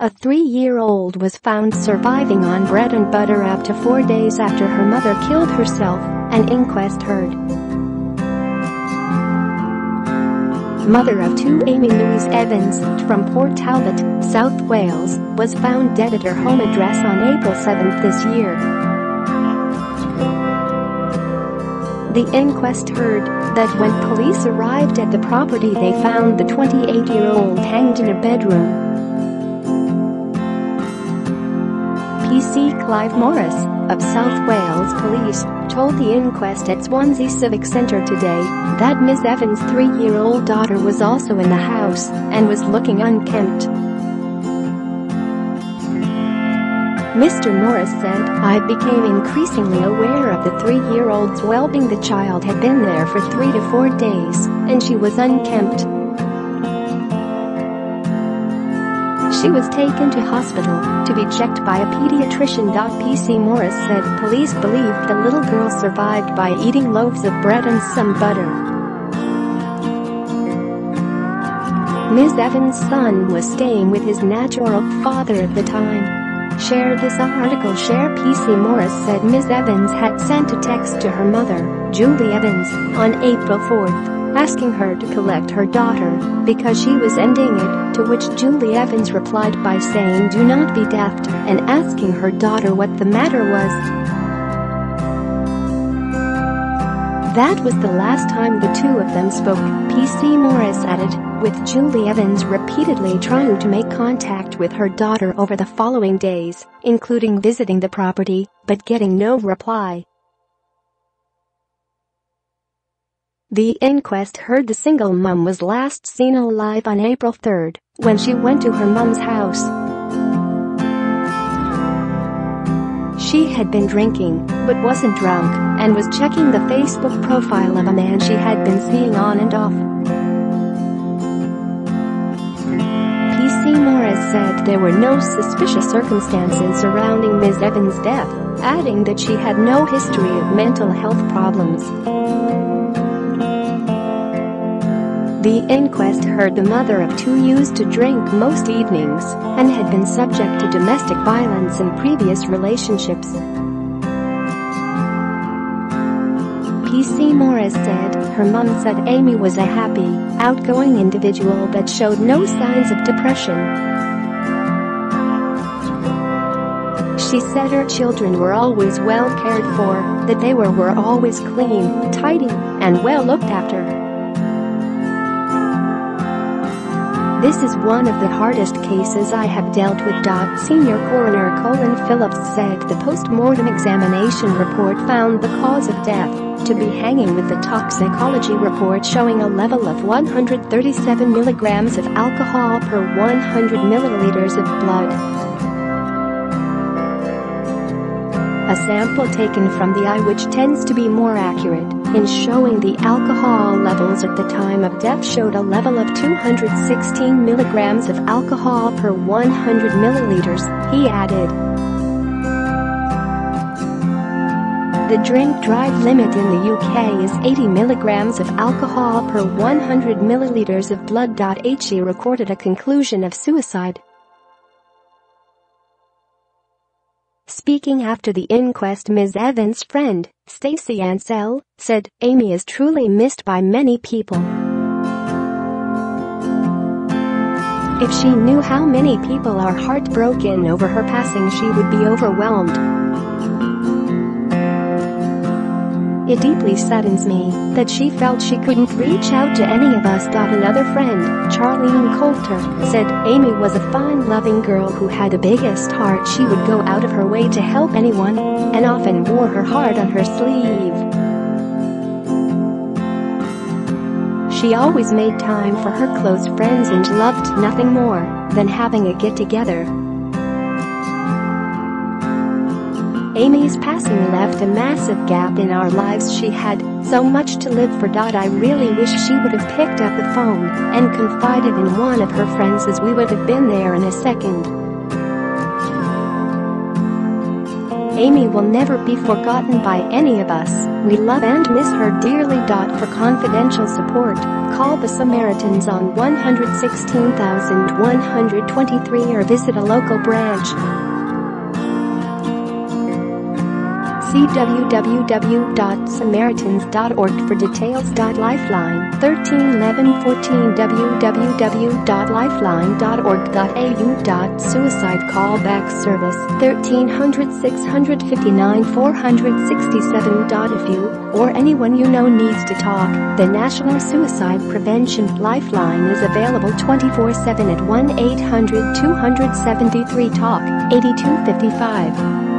A 3-year-old was found surviving on bread and butter up to 4 days after her mother killed herself, an inquest heard. Mother of 2 Amy Louise Evans, from Port Talbot, South Wales, was found dead at her home address on April 7 this year. The inquest heard that when police arrived at the property they found the 28-year-old hanged in a bedroom. PC Clive Morris, of South Wales Police, told the inquest at Swansea Civic Centre today that Ms. Evans' 3-year-old daughter was also in the house and was looking unkempt. Mr. Morris said, "I became increasingly aware of the 3-year-old's well-being. The child had been there for 3 to 4 days, and she was unkempt. She was taken to hospital to be checked by a pediatrician." PC Morris said police believed the little girl survived by eating loaves of bread and some butter. Ms. Evans' son was staying with his natural father at the time. Share this article. Share. PC Morris said Ms. Evans had sent a text to her mother, Julie Evans, on April 4th, asking her to collect her daughter because she was ending it, to which Julie Evans replied by saying "do not be daft" and asking her daughter what the matter was. That was the last time the two of them spoke, PC Morris added, with Julie Evans repeatedly trying to make contact with her daughter over the following days, including visiting the property, but getting no reply. The inquest heard the single mum was last seen alive on April 3rd, when she went to her mum's house. She had been drinking, but wasn't drunk, and was checking the Facebook profile of a man she had been seeing on and off. PC Morris said there were no suspicious circumstances surrounding Ms. Evans' death, adding that she had no history of mental health problems. The inquest heard the mother of 2 used to drink most evenings and had been subject to domestic violence in previous relationships. PC Morris said her mum said Amy was a happy, outgoing individual that showed no signs of depression. She said her children were always well cared for, that they were always clean, tidy, and well looked after. "This is one of the hardest cases I have dealt with." Senior Coroner Colin Phillips said the post-mortem examination report found the cause of death to be hanging, with the toxicology report showing a level of 137 milligrams of alcohol per 100 milliliters of blood. A sample taken from the eye, which tends to be more accurate in showing the alcohol levels at the time of death, showed a level of 216 milligrams of alcohol per 100 milliliters, he added. The drink-drive limit in the UK is 80 milligrams of alcohol per 100 milliliters of blood. He recorded a conclusion of suicide. Speaking after the inquest, Ms. Evans' friend, Stacey Ansell, said, "Amy is truly missed by many people. If she knew how many people are heartbroken over her passing, she would be overwhelmed. It deeply saddens me that she felt she couldn't reach out to any of us." Another friend, Charlene Coulter, said, "Amy was a fine, loving girl who had the biggest heart. She would go out of her way to help anyone, and often wore her heart on her sleeve. She always made time for her close friends and loved nothing more than having a get-together." Amy's passing left a massive gap in our lives. She had so much to live for. I really wish she would have picked up the phone and confided in one of her friends, as we would have been there in a second. Amy will never be forgotten by any of us. We love and miss her dearly. For confidential support, Call the Samaritans on 116,123 or visit a local branch. See www.samaritans.org for details. Lifeline 131114 www.lifeline.org.au. Suicide callback service 1300 659 467. If you or anyone you know needs to talk, the National Suicide Prevention Lifeline is available 24/7 at 1-800-273-TALK 8255.